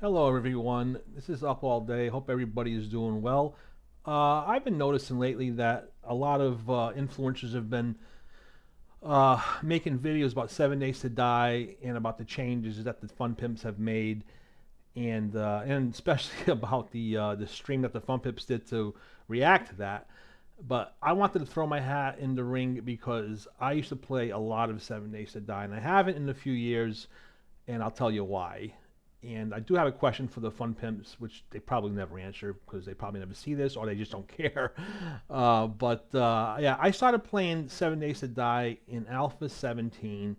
Hello, everyone. This is Up All Day. Hope everybody is doing well. I've been noticing lately that a lot of influencers have been making videos about 7 Days to Die and about the changes that the Fun Pimps have made, and especially about the stream that the Fun Pimps did to react to that. But I wanted to throw my hat in the ring because I used to play a lot of 7 Days to Die, and I haven't in a few years, and I'll tell you why. And I do have a question for the Fun Pimps, which they probably never answer because they probably never see this or they just don't care. But yeah, I started playing 7 Days to Die in Alpha 17,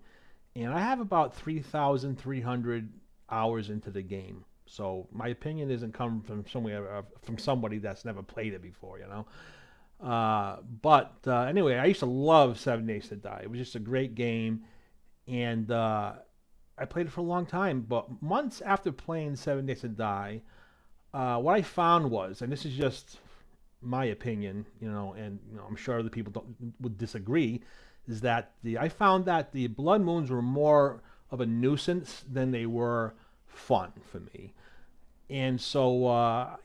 and I have about 3,300 hours into the game. So my opinion isn't coming from somewhere from somebody that's never played it before, you know. But anyway, I used to love 7 Days to Die. It was just a great game, and I played it for a long time, but months after playing 7 Days to Die, what I found was, and this is just my opinion, and I'm sure other people would disagree, is that the I found that the blood moons were more of a nuisance than they were fun for me. And so,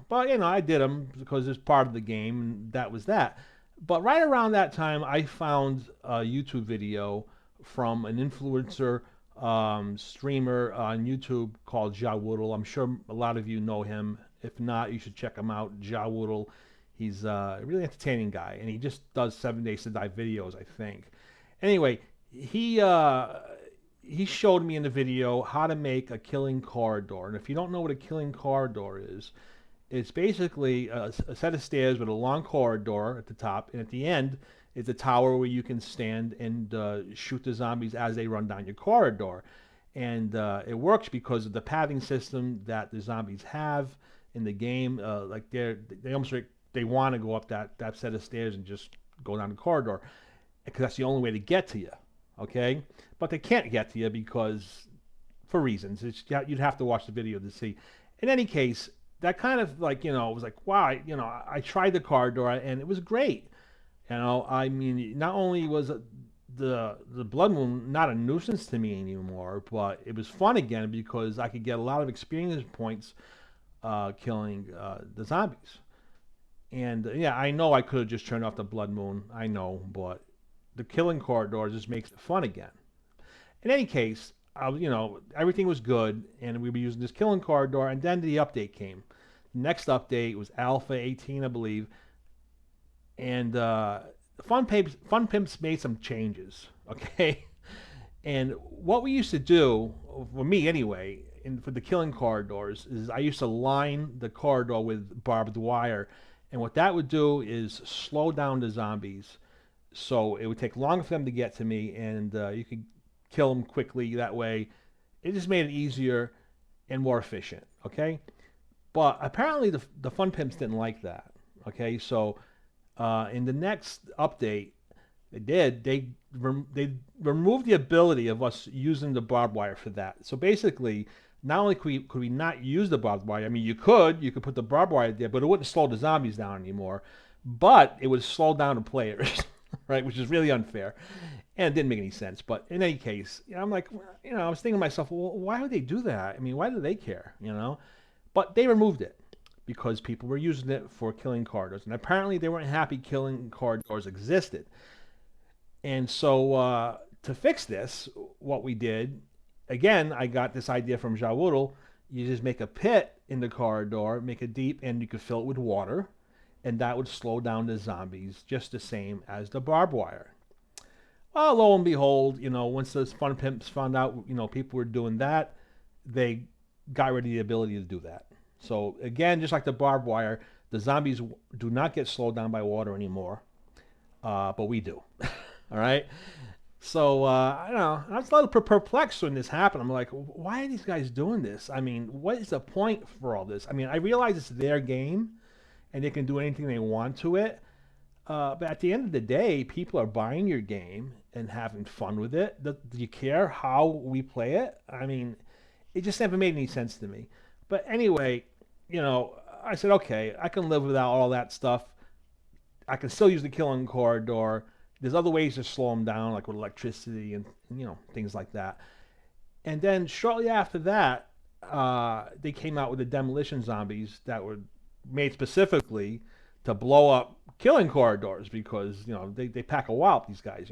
but I did them because it's part of the game, and that was that. But right around that time, I found a YouTube video from an influencer streamer on YouTube called Ja Woodle. I'm sure a lot of you know him. If not, you should check him out. Ja Woodle. He's a really entertaining guy, and he just does 7 Days to Die videos, I think. Anyway, he showed me in the video how to make a killing corridor. And if you don't know what a killing corridor is, it's basically a set of stairs with a long corridor at the top, and at the end is a tower where you can stand and shoot the zombies as they run down your corridor. And it works because of the pathing system that the zombies have in the game. Like they almost they want to go up that set of stairs and just go down the corridor because that's the only way to get to you. Okay, but they can't get to you because for reasons. You'd have to watch the video to see. In any case, that kind of was like, wow, I tried the corridor and it was great. I mean, not only was the blood moon not a nuisance to me anymore, but it was fun again because I could get a lot of experience points killing the zombies. And yeah, I know I could have just turned off the blood moon. I know, but the killing corridor just makes it fun again. In any case, everything was good, and we were using this killing corridor, and then the update came. The next update was Alpha 18, I believe, and Fun Pimps made some changes, okay? And what we used to do, for me anyway, for the killing corridors, is I used to line the corridor with barbed wire, and what that would do is slow down the zombies, so it would take longer for them to get to me, and you could kill them quickly that way. It just made it easier and more efficient, okay? But apparently the Fun Pimps didn't like that, okay? So in the next update, they removed the ability of us using the barbed wire for that. So basically, not only could we not use the barbed wire, I mean, you could put the barbed wire there, but it wouldn't slow the zombies down anymore. But it would slow down the players, right? Which is really unfair, and it didn't make any sense. But in any case, I'm like, I was thinking to myself, well, why would they do that? I mean, why do they care? But they removed it because people were using it for killing corridors, and apparently they weren't happy killing corridors existed. And so to fix this, what we did, again, I got this idea from Ja Woodle. You just make a pit in the corridor, make it deep, and you could fill it with water, and that would slow down the zombies just the same as the barbed wire. Well, lo and behold, once those Fun Pimps found out, people were doing that, they got rid of the ability to do that. So again, just like the barbed wire, the zombies do not get slowed down by water anymore, but we do. All right. So I don't know. I was a little perplexed when this happened. I'm like, why are these guys doing this? I mean, what is the point for all this? I mean, I realize it's their game, and they can do anything they want to it. But at the end of the day, people are buying your game and having fun with it. Do you care how we play it? I mean, it just never made any sense to me. But anyway, I said, okay, I can live without all that stuff. I can still use the killing corridor. There's other ways to slow them down, like with electricity and things like that. And then shortly after that, they came out with the demolition zombies that were made specifically to blow up killing corridors because they pack a wallop, these guys,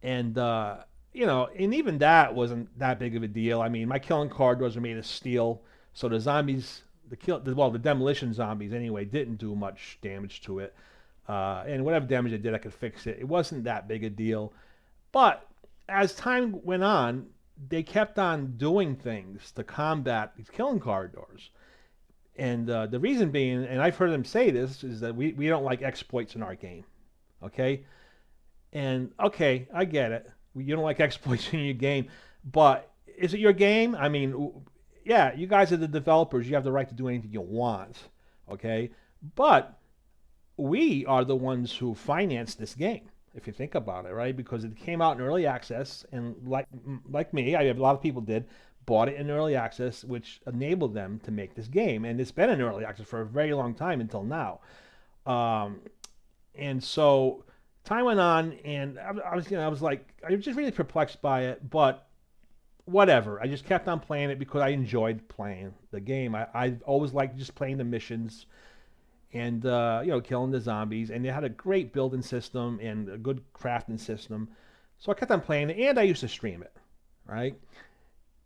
and and even that wasn't that big of a deal. I mean, my killing corridors were made of steel, so the zombies, the demolition zombies anyway, didn't do much damage to it. And whatever damage it did, I could fix it. It wasn't that big a deal. But as time went on, they kept on doing things to combat these killing corridors. And the reason being, and I've heard them say this, is that we don't like exploits in our game. Okay? And okay, I get it. You don't like exploits in your game, but is it your game? I mean, yeah, you guys are the developers. You have the right to do anything you want. Okay? But we are the ones who finance this game, if you think about it, right? Because it came out in early access, and like me, a lot of people did, bought it in early access, which enabled them to make this game. And it's been in early access for a very long time until now. And so time went on, and I was just really perplexed by it, but whatever. I just kept on playing it because I enjoyed playing the game. I always liked just playing the missions and killing the zombies, and they had a great building system and a good crafting system. So I kept on playing it, and I used to stream it, right?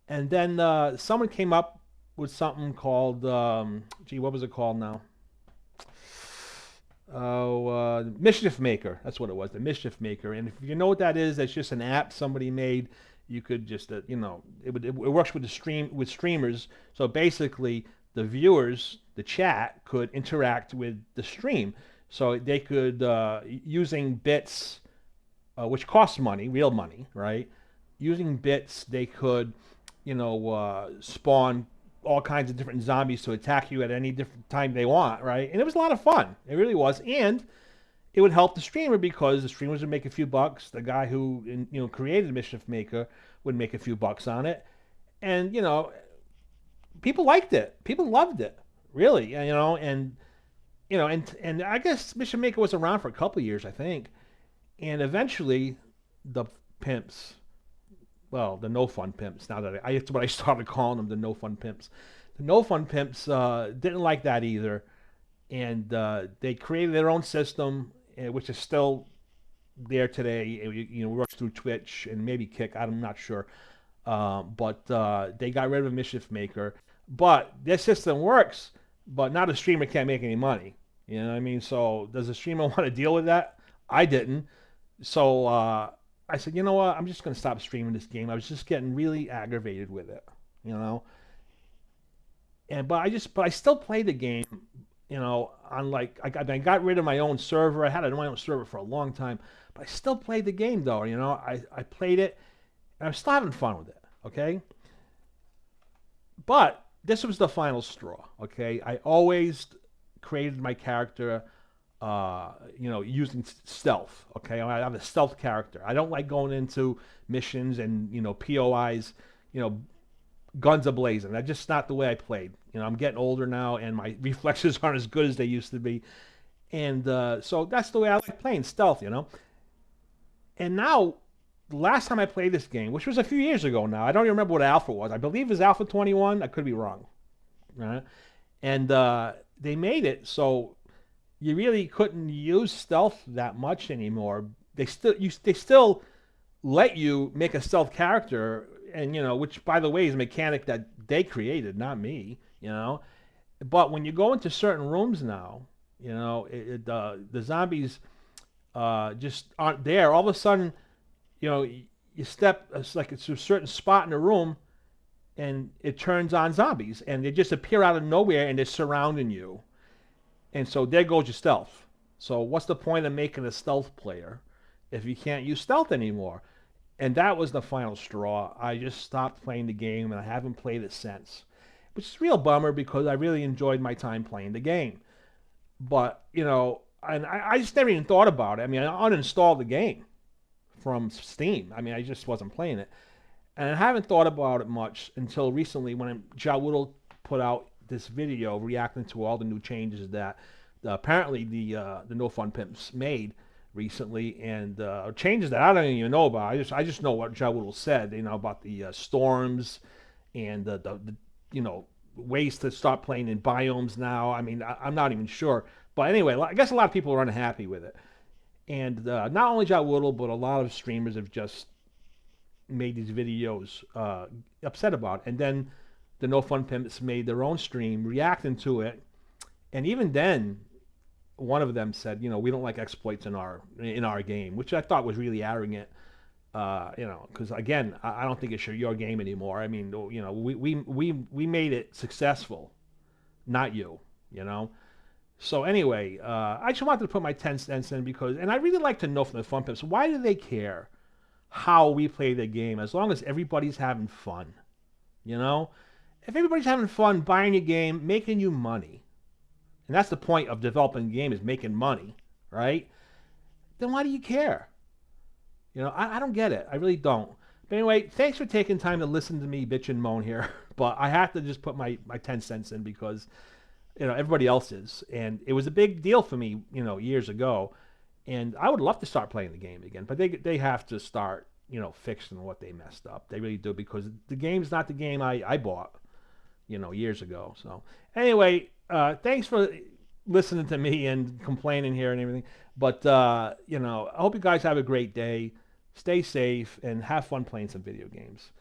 And then someone came up with something called, what was it called now? Oh, Mischief Maker. That's what it was, the Mischief Maker. And if you know what that is, that's just an app somebody made. You could just, it works with streamers. So basically, the viewers, the chat, could interact with the stream. So they could, using bits, which costs money, real money, right? Using bits, they could, spawn all kinds of different zombies to attack you at any different time they want, right? And it was a lot of fun. It really was. And it would help the streamer because the streamers would make a few bucks. The guy who created Mischief Maker would make a few bucks on it. And, people liked it. People loved it, really. And I guess Mischief Maker was around for a couple of years, I think. And eventually, the pimps, well, the No Fun Pimps. Now that that's what I started calling them, the No Fun Pimps. The No Fun Pimps didn't like that either, and they created their own system, which is still there today. Works through Twitch and maybe Kick. I'm not sure, but they got rid of Mischief Maker. But their system works, but now the streamer can't make any money. You know what I mean? So does the streamer want to deal with that? I didn't. So I said, you know what? I'm just going to stop streaming this game. I was just getting really aggravated with it, But I still play the game, on I got rid of my own server. I had my own server for a long time, but I still played the game though. I played it, and I'm still having fun with it. Okay. But this was the final straw. Okay. I always created my character using stealth. Okay, I have a stealth character. I don't like going into missions and POIs, guns a blazing. That's just not the way I played. I'm getting older now, and my reflexes aren't as good as they used to be, and so that's the way I like playing stealth. And now, the last time I played this game, which was a few years ago now, I don't even remember what alpha was. I believe it was Alpha 21. I could be wrong. Right? And they made it so you really couldn't use stealth that much anymore. They still let you make a stealth character, and which by the way is a mechanic that they created, not me. But when you go into certain rooms now, the zombies just aren't there. All of a sudden, you step it's a certain spot in the room, and it turns on zombies, and they just appear out of nowhere, and they're surrounding you. And so there goes your stealth. So what's the point of making a stealth player if you can't use stealth anymore? And that was the final straw. I just stopped playing the game, and I haven't played it since. Which is a real bummer because I really enjoyed my time playing the game. But, and I just never even thought about it. I mean, I uninstalled the game from Steam. I mean, I just wasn't playing it. And I haven't thought about it much until recently when Jawuddle put out this video reacting to all the new changes that apparently the No Fun Pimps made recently, and changes that I don't even know about. I just know what Jawuddle said, about the storms and the you know ways to start playing in biomes now. I mean, I'm not even sure, but anyway, I guess a lot of people are unhappy with it. And not only Ja Woodle, but a lot of streamers have just made these videos upset about it. And then the No Fun Pimps made their own stream reacting to it. And even then, one of them said, we don't like exploits in our game, which I thought was really arrogant. Because again, I don't think it's your game anymore. I mean, we made it successful, not you. You know. So anyway, I just wanted to put my 10 cents in because, and I really like to know from the Fun Pimps, why do they care how we play the game as long as everybody's having fun? You know, if everybody's having fun buying your game, making you money, and that's the point of developing a game is making money, right? Then why do you care? I don't get it. I really don't. But anyway, thanks for taking time to listen to me bitch and moan here. But I have to just put my 10 cents in because, everybody else is. And it was a big deal for me, years ago. And I would love to start playing the game again. But they have to start, fixing what they messed up. They really do because the game's not the game I bought, years ago. So anyway, thanks for listening to me and complaining here and everything. But, I hope you guys have a great day. Stay safe and have fun playing some video games.